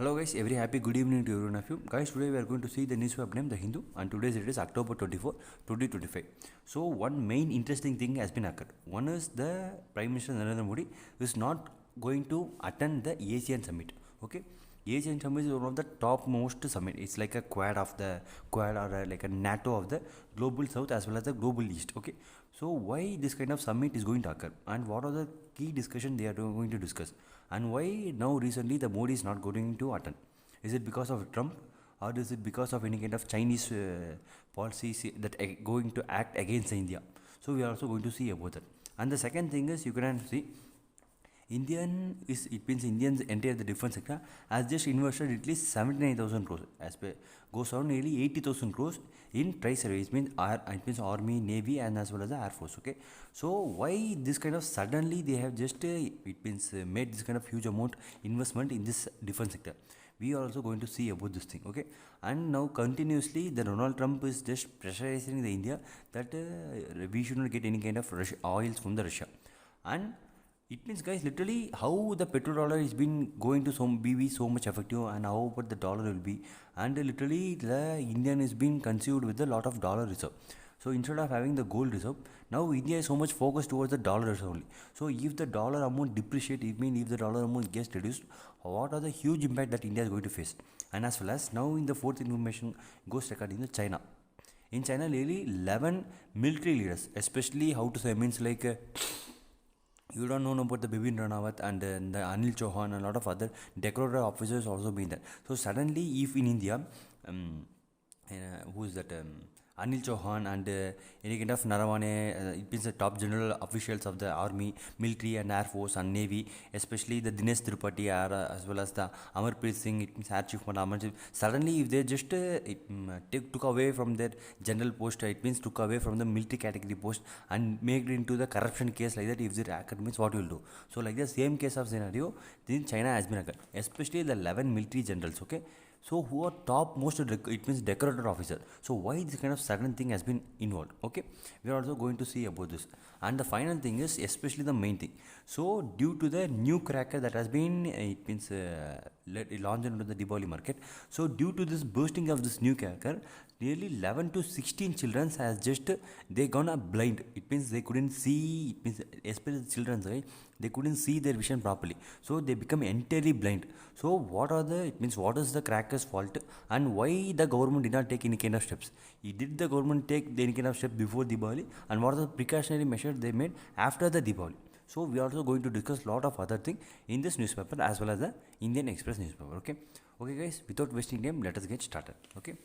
Hello guys, very happy good evening to everyone of you. Guys, today we are going to see the newspaper name The Hindu, and today's date is October 24, 2025. So one main interesting thing has been occurred. One is the Prime Minister Narendra Modi is not going to attend the ASEAN Summit. Okay, ASEAN Summit is one of the topmost summit. It's like a quad or like a NATO of the global south as well as the global east. Okay, so why this kind of summit is going to occur, and what are the key discussion they are going to discuss, and why now recently the Modi is not going to attend? Is it because of Trump, or is it because of any kind of Chinese policies that are going to act against India? So we are also going to see about that. And the second thing is, you can see it means Indians entire the defense sector has just invested at least 79,000 crores, as per goes around nearly 80,000 crores in tri-service. It means army, navy, and as well as the air force. Okay, so why this kind of suddenly they have just made this kind of huge amount investment in this defense sector? We are also going to see about this thing. Okay, and now continuously the Donald Trump is just pressurizing the India that we should not get any kind of oils from the Russia. And it means, guys, literally how the petrodollar has been going to be so much effective, and how but the dollar will be, and literally the Indian is being consumed with a lot of dollar reserve. So instead of having the gold reserve, now India is so much focused towards the dollar reserve only. So if the dollar amount depreciate, it means if the dollar amount gets reduced, what are the huge impact that India is going to face? And as well as now in the fourth information goes regarding the China. In China, nearly 11 military leaders, especially how to say means like. You don't know about the Bipin Ranawat and the Anil Chauhan and a lot of other decorated officers also been there. So suddenly, if in India, who is that? Anil Chauhan and any kind of Narawane, it means the top general officials of the army, military and air force and navy, especially the Dinesh Tripathi as well as the Amarpreet Singh, it means air chief commandant. Suddenly, if they just took away from their general post, it means took away from the military category post and make it into the corruption case like that, if they hacker, means what will do? So like the same case of scenario, then China has been occurred, especially the 11 military generals. Okay, so who are top most, it means decorated officer. So why this kind of sudden thing has been involved? Okay, we are also going to see about this. And the final thing is especially the main thing. So due to the new cracker that has been it means launched into the Diwali market, so due to this bursting of this new cracker, nearly 11 to 16 children has just they gonna blind. It means they couldn't see, it means especially the children, right, they couldn't see their vision properly, so they become entirely blind. So what are the, it means what is the cracker's fault, and why the government did not take any kind of steps? Did the government take any kind of step before Diwali, and what are the precautionary measures they made after the Diwali? So we are also going to discuss lot of other things in this newspaper as well as the Indian Express newspaper. Okay, guys, without wasting time, let us get started. Okay,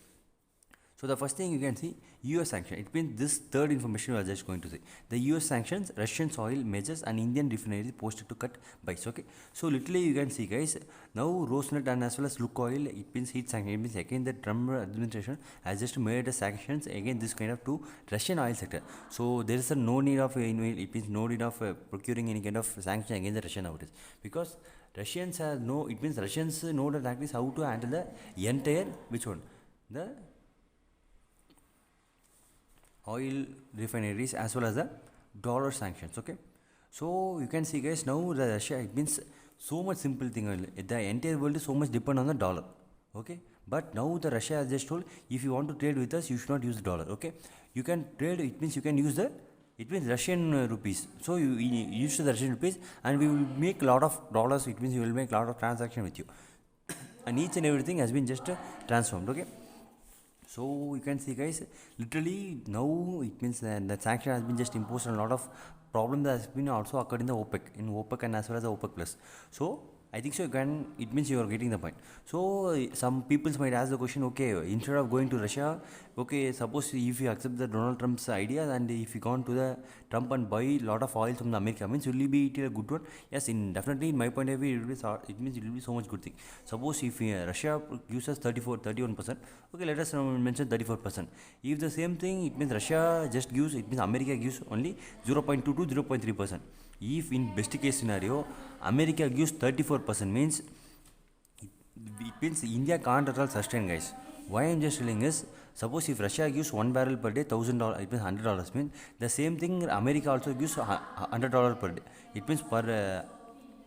so the first thing you can see, US sanction. It means this third information we are just going to see. The US sanctions Russian oil majors and Indian refineries posted to cut buys. Okay, so literally you can see, guys, now Rosneft and as well as Lukoil, it means heat sanction. It means again the Trump administration has just made the sanctions again this kind of to Russian oil sector. So there is a no need of it means no need of procuring any kind of sanction against the Russian nowadays, because Russians have no, it means Russians know that at least how to handle the entire which one, the oil refineries as well as the dollar sanctions. Okay, so you can see, guys, now the Russia, it means so much simple thing, the entire world is so much depend on the dollar. Okay, but now the Russia has just told, if you want to trade with us, you should not use the dollar. Okay, you can trade, it means you can use the, it means Russian rupees. So you use the Russian rupees and we will make a lot of dollars. It means you will make a lot of transaction with you and each and everything has been just transformed. Okay, so you can see, guys, literally now it means the sanction has been just imposed on a lot of problem that has been also occurred in the OPEC and as well as the OPEC plus. So I think so you can, it means you are getting the point. So some people might ask the question, okay, instead of going to Russia, okay, suppose if you accept the Donald Trump's idea and if you gone to the Trump and buy a lot of oil from the America, means will it be a good one? Yes, definitely in my point of view, it means it will be so much good thing. Suppose if Russia uses 31%, okay, let us mention 34%. If the same thing, it means Russia just gives, it means America gives only 0.2 to 0.3%. If in best case scenario America gives 34%, means it means India can't at all sustain, guys. Why I'm just telling is, suppose if Russia gives one barrel per day, $1,000, it means $100, means the same thing America also gives $100 per day. It means per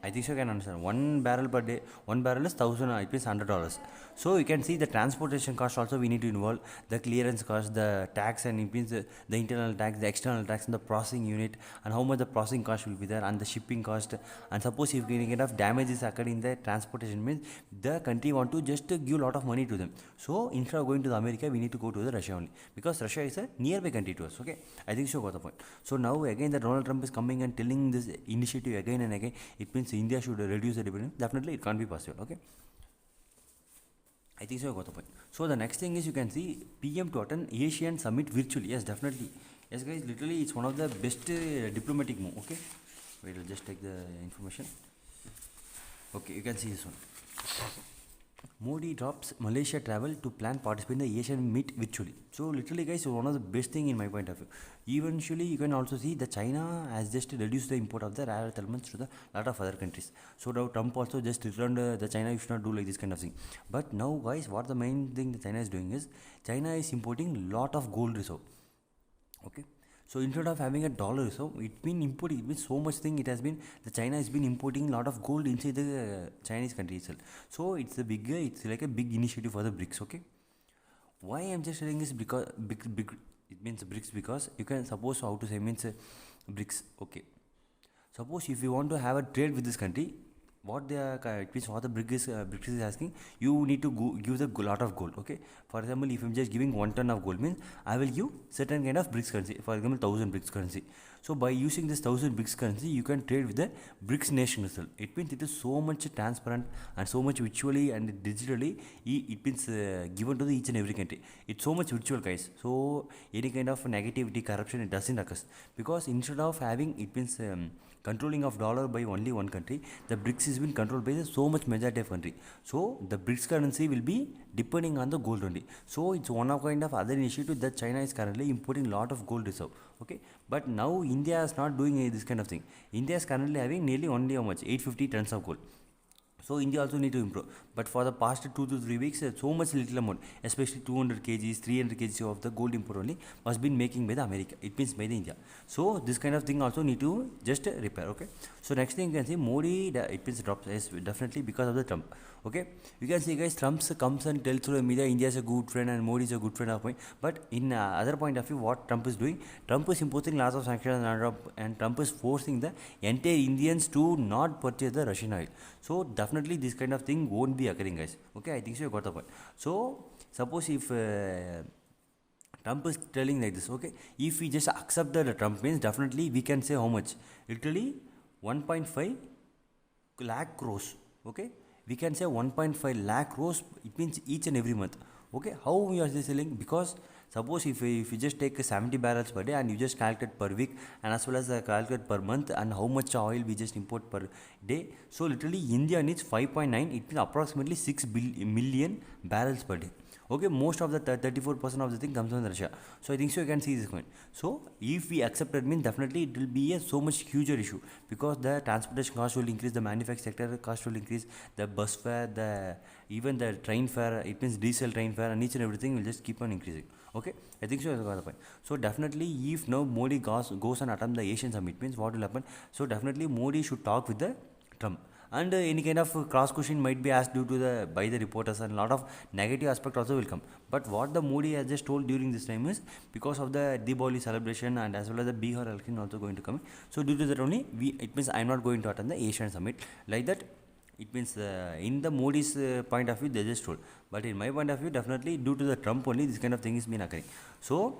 I think so. You can understand. One barrel per day, one barrel is thousand. It means $100. So you can see the transportation cost also we need to involve the clearance cost, the tax, and it means the internal tax, the external tax, and the processing unit, and how much the processing cost will be there, and the shipping cost. And suppose if any kind of damages occurred in the transportation, means the country want to just give a lot of money to them. So instead of going to the America, we need to go to the Russia only, because Russia is a nearby country to us. Okay, I think so. Got the point. So now again, the Donald Trump is coming and telling this initiative again and again. It means India should reduce the dependence. Definitely, it can't be possible. Okay, I think so. I got the point. So the next thing is, you can see PM to attend Asian summit virtually. Yes, definitely. Yes, guys. Literally, it's one of the best diplomatic move. Okay, wait. I'll just take the information. Okay, you can see this one. Modi drops Malaysia travel to plan participate in the Asian meet virtually. So literally, guys, one of the best thing in my point of view. Eventually, you can also see that China has just reduced the import of the rare earth elements to the lot of other countries. So now Trump also just returned the China, you should not do like this kind of thing. But now, guys, what the main thing that China is doing is, China is importing lot of gold reserve. Okay, so instead of having a dollar reserve, it's been importing. It means so much thing. It has been, the China has been importing a lot of gold inside the Chinese country itself. So it's a bigger. It's like a big initiative for the BRICS. Okay, why I'm just telling this, because big it means BRICS, because you can suppose how to say means BRICS. Okay, suppose if you want to have a trade with this country, what they are, it means what the BRICS is asking, you need to give the lot of gold. Okay, for example, if I'm just giving 1 ton of gold, means I will give certain kind of BRICS currency, for example 1000 BRICS currency. So by using this 1000 BRICS currency, you can trade with the BRICS nation itself. It means it is so much transparent and so much virtually and digitally. It means given to the each and every country. It's so much virtual, guys. So any kind of negativity, corruption, it doesn't occur, because instead of having, it means controlling of dollar by only one country, the BRICS has been controlled by the so much majority of country. So the BRICS currency will be depending on the gold only. So it's one of kind of other initiative that China is currently importing lot of gold reserve. Okay, but now India is not doing this kind of thing. India is currently having nearly only how much, 850 tons of gold. So India also need to improve. But for the past 2 to 3 weeks, so much little amount, especially 200 kgs, 300 kgs of the gold import only was been making by the America. It means by the India. So this kind of thing also need to just repair. Okay. So next thing you can see, Modi, it means drops, yes, definitely because of the Trump. Okay, you can see, guys, Trump comes and tells through the media India is a good friend and Modi is a good friend of mine. But in other point of view, what Trump is doing, Trump is imposing lots of sanctions and Trump is forcing the entire Indians to not purchase the Russian oil. So definitely this kind of thing won't be occurring, guys. Okay, I think so. You got the point. So suppose if Trump is telling like this, okay, if we just accept the Trump, means definitely we can say how much, literally 1.5 lakh crores. Okay, we can say 1.5 lakh crores. It means each and every month. Okay, how we are selling? Because suppose if you just take 70 barrels per day and you just calculate per week, and as well as calculate per month, and how much oil we just import per day. So literally India needs 5.9, it means approximately 6 million barrels per day. Okay, most of the 34% of the thing comes from Russia. So I think so you can see this point. So if we accept it, means definitely it will be a so much huger issue, because the transportation cost will increase, the manufacturing sector cost will increase, the bus fare, even the train fare, it means diesel train fare, and each and everything will just keep on increasing. Okay, I think so. That's the point. So definitely, if now Modi goes and attend the Asian summit, means what will happen? So definitely Modi should talk with the Trump, and any kind of cross question might be asked due to by the reporters, and a lot of negative aspect also will come. But what the Modi has just told during this time is, because of the Diwali celebration and as well as the Bihar election also going to come. So due to that only, it means I am not going to attend the Asian summit, like that. It means in the Modi's point of view, they just told. But in my point of view, definitely due to the Trump only, this kind of thing is been occurring. So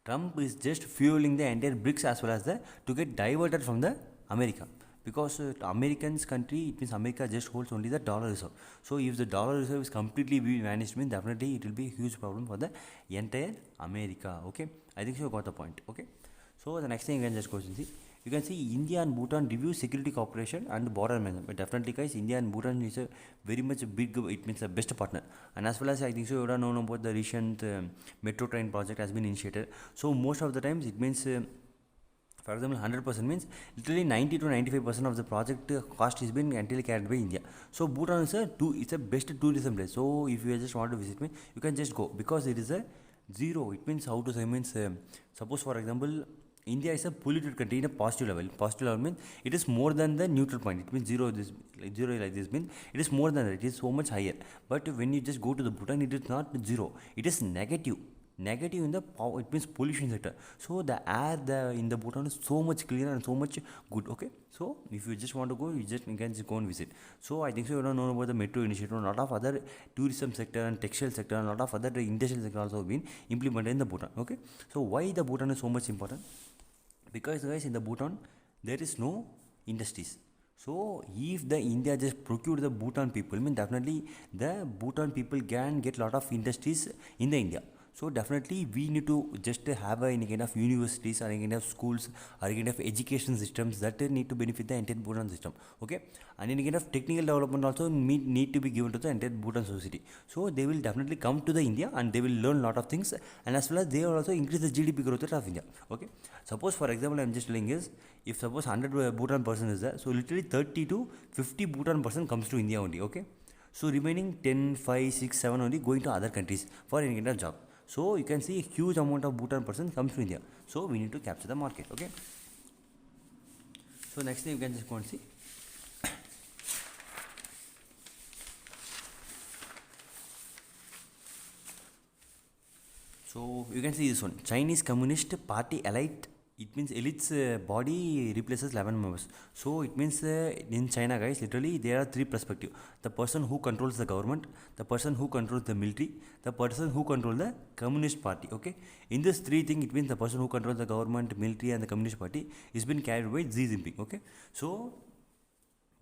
Trump is just fueling the entire BRICS as well as to get diverted from the America. Because Americans country, it means America just holds only the dollar reserve. So if the dollar reserve is completely vanished, means definitely it will be a huge problem for the entire America. Okay, I think you got the point. Okay, so the next thing you can just go and see. You can see India and Bhutan review security cooperation and border management. But definitely, guys, India and Bhutan is a very much big, it means the best partner. And as well as I think so, you would have known about the recent metro train project has been initiated. So most of the times it means, for example, 100% means literally 90 to 95% of the project cost is been entirely carried by India. So Bhutan is it's a best tourism place. So if you just want to visit me, you can just go, because it is a zero. It means how to say, means suppose for example, India is a polluted country in a positive level. Positive level means it is more than the neutral point. It means zero. This like zero like this means it is more than that. It is so much higher. But when you just go to the Bhutan, it is not zero. It is negative. Negative in the power. It means pollution sector. So the air in the Bhutan is so much cleaner and so much good. Okay. So if you just want to go, you can just go and visit. So I think so. You don't know about the metro initiative. A lot of other tourism sector and textile sector and a lot of other industrial sector also been implemented in the Bhutan. Okay. So why the Bhutan is so much important? Because guys, in the Bhutan there is no industries. So if the India just procure the Bhutan people, I mean definitely the Bhutan people can get lot of industries in the India. So definitely we need to just have any kind of universities or any kind of schools or any kind of education systems that need to benefit the entire Bhutan system. Okay, and any kind of technical development also need to be given to the entire Bhutan society. So they will definitely come to the India and they will learn lot of things, and as well as they will also increase the GDP growth rate of India. Okay, suppose for example I am just telling is, if suppose 100 Bhutan person is there, so literally 30 to 50 Bhutan person comes to India only. Okay, so remaining 10, 5, 6, 7 only going to other countries for any kind of job. So you can see a huge amount of Bhutan person comes to India. So we need to capture the market. Okay. So next thing you can just go and see. So you can see this one, Chinese Communist Party elite. It means elite's body replaces 11 members. So it means in China, guys, literally there are three perspectives: the person who controls the government, the person who controls the military, the person who controls the Communist Party. Okay, in this three thing, it means the person who controls the government, military, and the Communist Party is been carried by Xi Jinping. Okay, so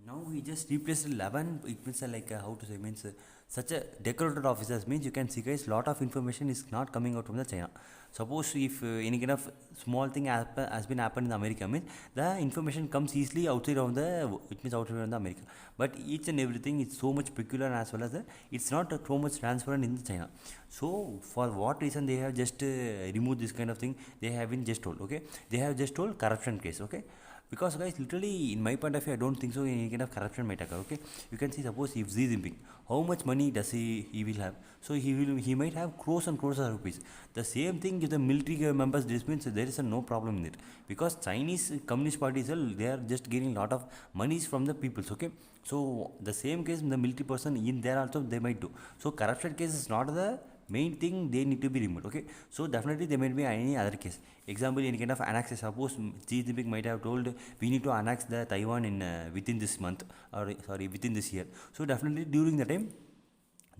now we just replaced 11. It means how to say, means such a decorated officers means you can see, guys, lot of information is not coming out from the China. Suppose if any kind of small thing has been happened in America, means the information comes easily outside of the, it means outside of the America. But each and everything is so much peculiar, as well as it's not so much transparent in China. So for what reason they have just removed this kind of thing? They have been just told. Okay, they have just told corruption case. Okay, because guys, literally in my point of view, I don't think so any kind of corruption might occur. Okay, you can see, suppose if Xi Jinping, how much money does he will have? So he might have crores and crores of rupees. The same thing if the military members, this means there is no problem in it, because Chinese Communist Party is they are just getting lot of monies from the peoples. Okay, so the same case the military person in there also they might do. So corruption case is not the main thing, they need to be removed. Okay, so definitely there might be any other case. Example, any kind of annex. Suppose Xi Jinping might have told we need to annex the Taiwan in within this month, or sorry, within this year. So definitely during the time,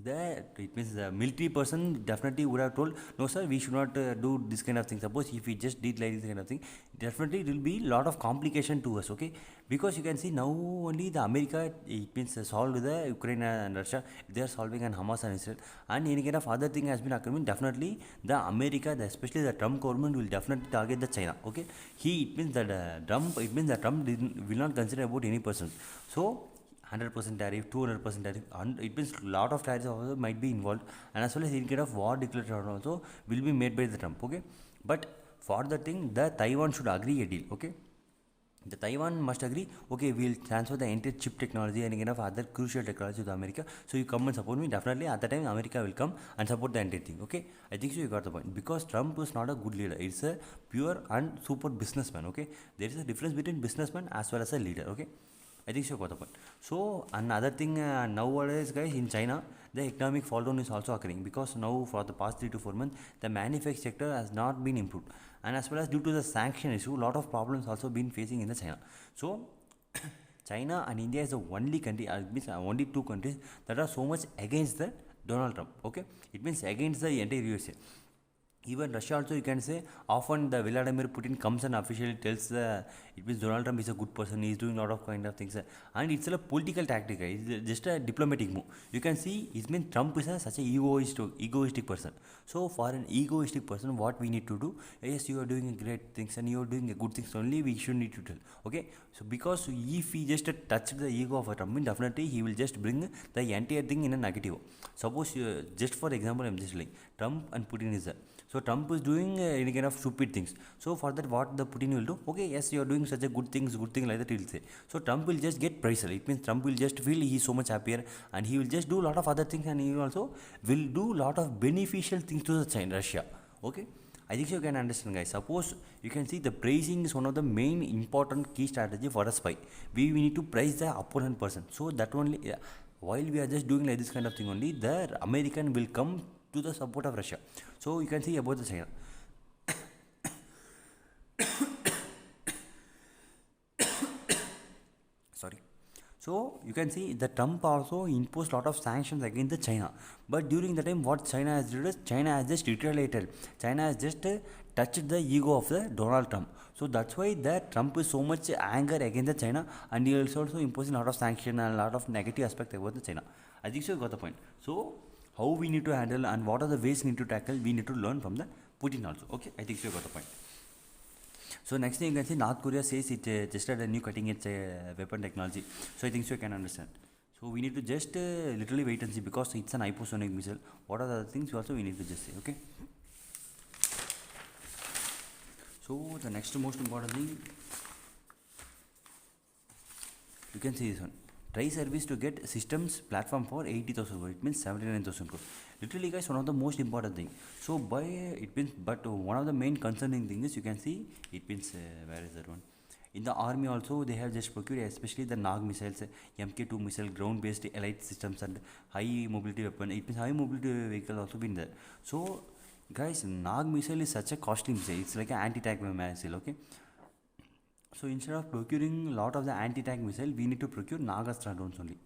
it means the military person definitely would have told, no sir, we should not do this kind of thing. Suppose if we just did like this kind of thing, definitely it will be lot of complication to us. Okay, because you can see now only the America, it means solved the Ukraine and Russia, they are solving, and Hamas and Israel, and any kind of other thing has been occurring. Definitely the America, especially the Trump government, will definitely target the China. Okay, it means that Trump, will not consider about any person. So 100% tariff, 200% tariff, and it means lot of tariffs also might be involved, and as well as in kind of war declaration also will be made by the Trump. Okay, but for the thing, the Taiwan should agree a deal. Okay, the Taiwan must agree, okay, we'll transfer the entire chip technology and kind of other crucial technology to America. So you come and support me. Definitely at the time America will come and support the entire thing. Okay, I think so you got the point. Because Trump is not a good leader. It's a pure and super businessman. Okay, there is a difference between businessman as well as a leader. Okay, I think so you got the point. So another thing nowadays, guys, in China, the economic fall down is also occurring, because now for the past 3 to 4 months, the manufacturing sector has not been improved, and as well as due to the sanction issue, a lot of problems also been facing in the China. So China and India is the only country, means only two countries that are so much against the Donald Trump. Okay, it means against the entire USA. Even Russia also, you can say, often the Vladimir Putin comes and officially tells it means Donald Trump is a good person, he is doing a lot of kind of things, and it's a political tactic, it's just a diplomatic move. You can see it means Trump is such a egoistic person. So for an egoistic person, what we need to do, yes, you are doing great things and you are doing good things only, we should need to tell. Okay, so because if he just touch the ego of a Trump, definitely he will just bring the entire thing in a negative. Suppose just for example, I'm just like Trump and Putin is there. So Trump is doing any kind of stupid things. So for that, what the Putin will do? Okay, yes, you are doing such a good thing like that, he will say. So Trump will just get praised. It means Trump will just feel he is so much happier, and he will just do a lot of other things, and he also will do a lot of beneficial things to the China, Russia. Okay, I think you can understand, guys. Suppose you can see the pricing is one of the main important key strategy for a spy. We need to price the opponent person. So that only, yeah, while we are just doing like this kind of thing only, the American will come to the support of Russia. So you can see about the China. Sorry. So you can see the Trump also imposed lot of sanctions against the China. But during the time, what China has did is China has just retaliated. China has just touched the ego of the Donald Trump. So that's why the Trump is so much anger against the China, and he is also imposing a lot of sanction and a lot of negative aspect about the China. I think so you got the point. So how we need to handle and what are the ways we need to tackle, we need to learn from the Putin also. Okay, I think so you got the point. So next thing you can see, North Korea says it just had a new cutting edge weapon technology. So I think so you can understand. So we need to just literally wait and see, because it's an hypersonic missile. What are the things also we need to just say, okay? So the next most important thing, you can see this one. Try service to get systems platform for 80,000 crore. It means 79,000 crore. Literally, guys, one of the most important thing. So by it means, but one of the main concerning thing is, you can see it means where is that one? In the army also they have just procured, especially the Nag missiles, MK2 missile, ground-based elite systems, and high mobility weapon. It means high mobility vehicle also been there. So guys, Nag missile is such a costly missile. It's like an anti-tank missile. Okay. So instead of procuring a lot of the anti-tank missile, we need to procure Nagastra drones only.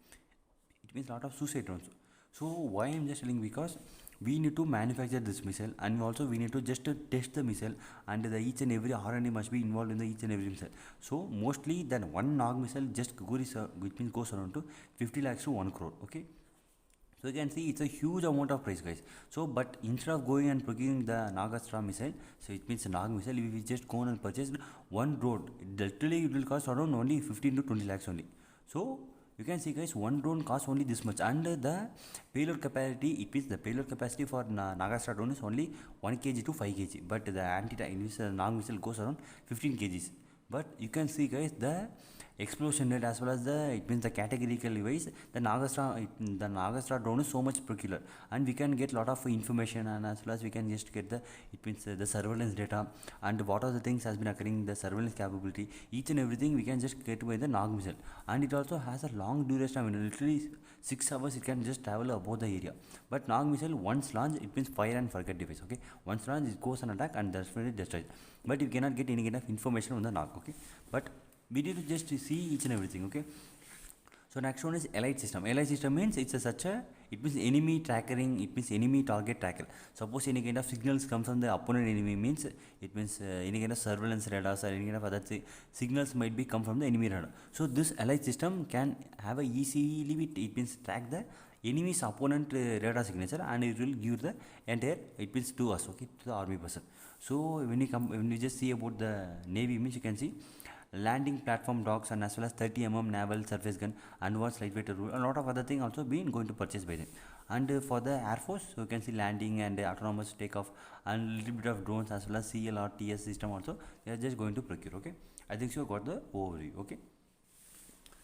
It means a lot of suicide drones. So why I'm just telling, because we need to manufacture this missile, and also we need to just test the missile, and the each and every R&D must be involved in the each and every missile. So mostly then one Nag missile just goes around to 50 lakhs to 1 crore. Okay. So you can see it's a huge amount of price, guys. So but instead of going and procuring the Nagastra missile, so it means Nag missile, we will just go and purchase one drone. Literally it will cost around only 15 to 20 lakhs only. So you can see, guys, one drone costs only this much, and the payload capacity, it means the payload capacity for Nagastra drone is only 1 kg to 5 kg, but the anti-tank Nag missile goes around 15 kgs. But you can see, guys, the explosion rate as well as it means the categorical wise, the Nagastra drone is so much peculiar, and we can get lot of information, and as well as we can just get it means the surveillance data, and what are the things has been occurring, the surveillance capability, each and everything we can just get by the Nag missile. And it also has a long duration. I mean, literally 6 hours it can just travel above the area. But Nag missile, once launched, it means fire and forget device. Okay, once launched, it goes and attack and definitely destroys. But you cannot get any kind of information on the Nag. Okay, but we need to just see each and everything. Okay, so next one is elite system. Elite system means it means enemy tracking, it means enemy target tracker. Suppose any kind of signals come from the opponent enemy, means it means any kind of surveillance radars or any kind of other signals might be come from the enemy radar. So this elite system can have a easily, it means track the enemy's opponent radar signature, and it will give the entire, it means to us, okay, to the army person. So when you just see about the navy, means you can see landing platform docks, and as well as 30 naval surface gun, advanced lightweight rule, a lot of other things also been going to purchase by them. And for the air force, so you can see landing and autonomous takeoff, and little bit of drones, as well as CLRTS system also they are just going to procure. Okay, I think you got the overview. Okay,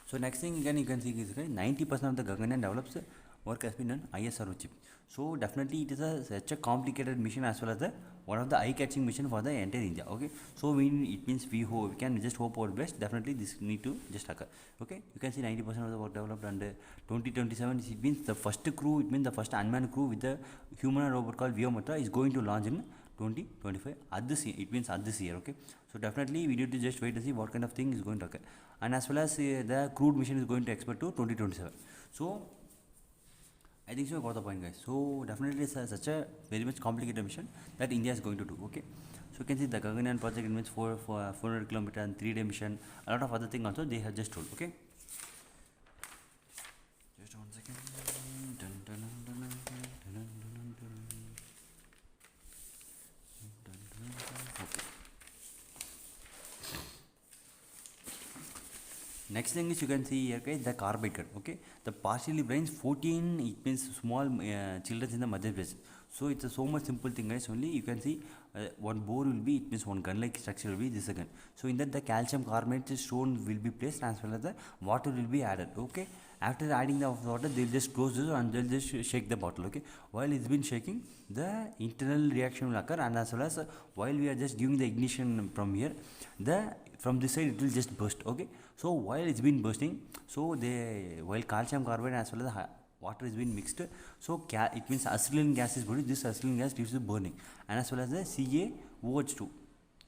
so next thing again you can see is 90% of the Gaganyaan develops work has been done ISRO chip. So definitely it is such a complicated mission, as well as one of the eye-catching mission for the entire India. Okay, so it means we can just hope for best. Definitely this need to just occur. Okay, you can see 90% of the work developed, and 2027 it means the first crew, it means the first unmanned crew with the human robot called Vyomatra is going to launch in 2025 at this year. It means at this year. Okay, so definitely we need to just wait to see what kind of thing is going to occur, and as well as the crewed mission is going to expect to 2027. So I think so you got the point, guys. So definitely it's such a very much complicated mission that India is going to do. Okay, so you can see the Gaganyaan project, it means 400 kilometer and 3-day mission, a lot of other things also they have just told. Okay, just 1 second. Okay. Next thing is, you can see here, guys, the carbide gun. Okay, the partially brains 14, it means small children in the Madhya Pradesh. So it's a so much simple thing, guys. Only you can see one bore will be, it means one gun like structure will be this gun. So in that the calcium carbonate stone will be placed, as well as the water will be added. Okay, After adding the water, they'll just close this and they'll just shake the bottle. Okay, while it's been shaking, the internal reaction will occur, and as well as while we are just giving the ignition from here, the from this side it will just burst. Okay, so while it's been bursting, so they while calcium carbide as well as water is being mixed, so it means acetylene gas is produced. This acetylene gas leads to burning, and as well as the CaOH2,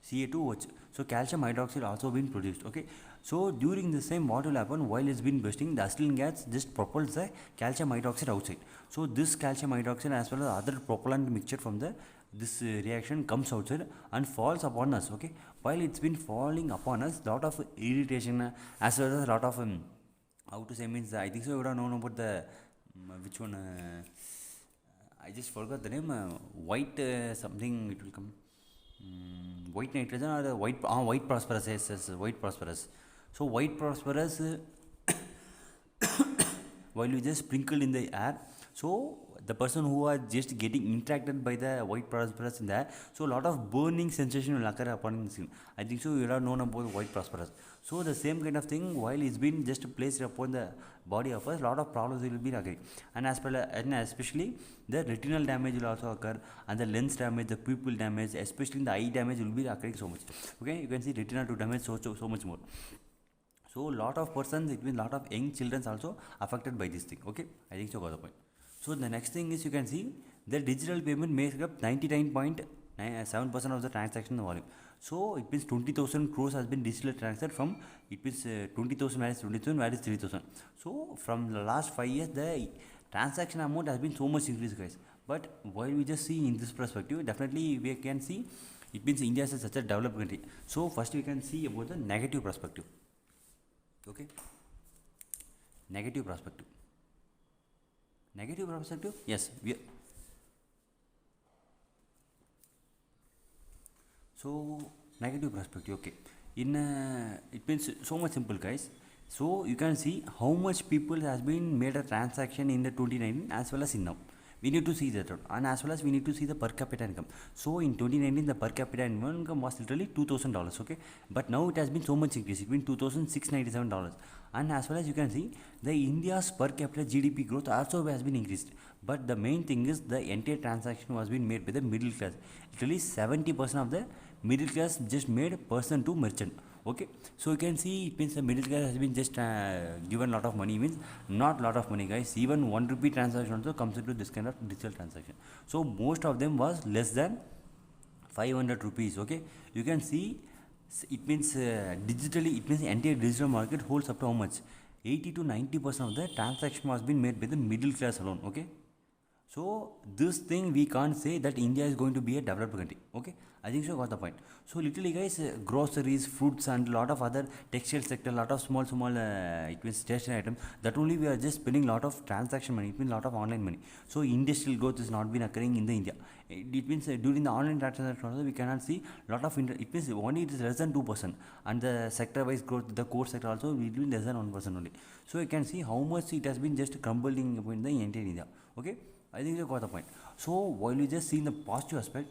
Ca2OH. So calcium hydroxide also been produced. Okay, so during the same, what will happen while it's been bursting, the acetylene gas just propels the calcium hydroxide outside. So this calcium hydroxide as well as other propellant mixture from the this reaction comes outside and falls upon us. Okay, while it's been falling upon us, lot of irritation as well as a lot of how to say means, I think so you would have known about the which one, I just forgot the name, white something it will come, white nitrogen or white phosphorus. Yes, white phosphorus. So white phosphorus while you just sprinkle in the air, so the person who are just getting interacted by the white phosphorus in the air, so a lot of burning sensation will occur upon the skin. I think so you have known about white phosphorus. So the same kind of thing, while it's been just placed upon the body of us, lot of problems will be occurring, and and especially the retinal damage will also occur, and the lens damage, the pupil damage, especially the eye damage will be occurring so much. Okay, you can see retinal to damage so much more. So lot of persons, it means lot of young children also affected by this thing. Okay, I think so got the point. So the next thing is, you can see the digital payment makes up 99.7% of the transaction volume. So it means 20,000 crores has been digital transferred from, it means 20,000 minus 20,000 minus 3,000. So from the last 5 years, the transaction amount has been so much increased, guys. But while we just see in this perspective, definitely we can see it means India is such a developed country. So first we can see about the negative perspective. Okay, negative perspective. Negative perspective, yes, so negative perspective. Okay, in it means so much simple, guys. So you can see how much people has been made a transaction in the 2019 as well as in now. We need to see that, and as well as we need to see the per capita income. So in 2019, the per capita income was literally $2,000. Okay, but now it has been so much increased. It been $2,697, and as well as you can see, the India's per capita GDP growth also has been increased. But the main thing is the entire transaction was being made by the middle class. Literally 70% of the middle class just made person to merchant. Okay, so you can see it means the middle class has been just given lot of money, means not lot of money, guys. Even 1 rupee transaction also comes into this kind of digital transaction. So most of them was less than 500 rupees. Okay, you can see it means digitally, it means entire digital market holds up to how much, 80 to 90% of the transaction was been made by the middle class alone. Okay, so this thing we can't say that India is going to be a developed country. Okay, I think so got the point. So literally, guys, groceries, fruits, and lot of other textile sector, lot of small it means stationery items, that only we are just spending lot of transaction money. It means lot of online money. So industrial growth is not been occurring in the India. It means during the online transaction also we cannot see lot of it means only it is less than 2%, and the sector wise growth, the core sector also will be less than 1% only. So you can see how much it has been just crumbling in the entire India. Okay, I think you got the point. So while you just see the positive aspect,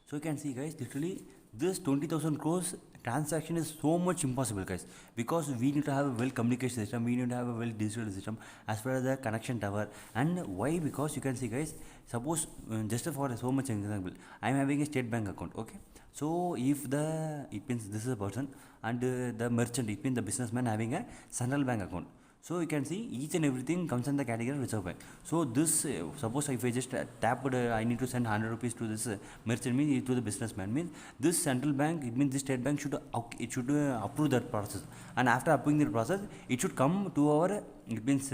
so you can see, guys, literally this 20,000 crores transaction is so much impossible, guys, because we need to have a well communication system, we need to have a well digital system as far as the connection tower. And why? Because you can see, guys, suppose just for so much example, I am having a state bank account. Okay, so if the, it means this is a person, and the merchant, it means the businessman having a central bank account. So you can see each and everything comes in the category of reserve bank. So this suppose if I just tapped I need to send 100 rupees to this merchant, means to the businessman, means this central bank, it means the state bank should approve that process, and after approving the process it should come to our, it means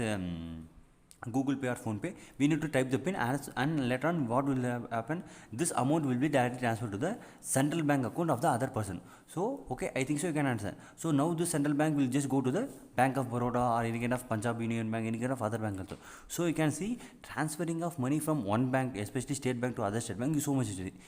Google Pay or Phone Pay. We need to type the pin, and later on what will happen, this amount will be directly transferred to the central bank account of the other person. So okay, I think so you can understand. So now this central bank will just go to the Bank of Baroda or any kind of Punjab Union Bank, any kind of other bank also. So you can see transferring of money from one bank, especially state bank, to other state bank is so much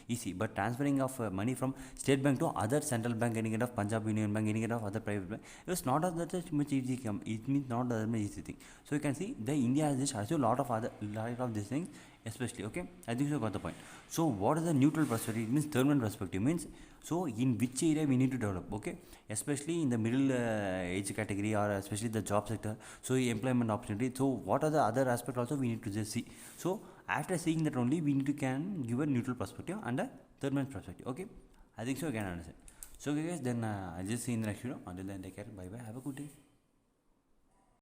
easy, but transferring of money from state bank to other central bank, any kind of Punjab Union Bank, any kind of other private bank, it's not that much easy. It means not that much easy thing. So you can see the India has just a lot of these things especially. Okay, I think you got the point. So what is the neutral perspective? It means third man perspective means, so in which area we need to develop, okay, especially in the middle age category, or especially the job sector, so employment opportunity. So what are the other aspects also we need to just see. So after seeing that only we need to can give a neutral perspective and a third man perspective. Okay, I think so you can understand. So okay guys, then I'll just see you in the next video. Until then, take care, bye bye, have a good day.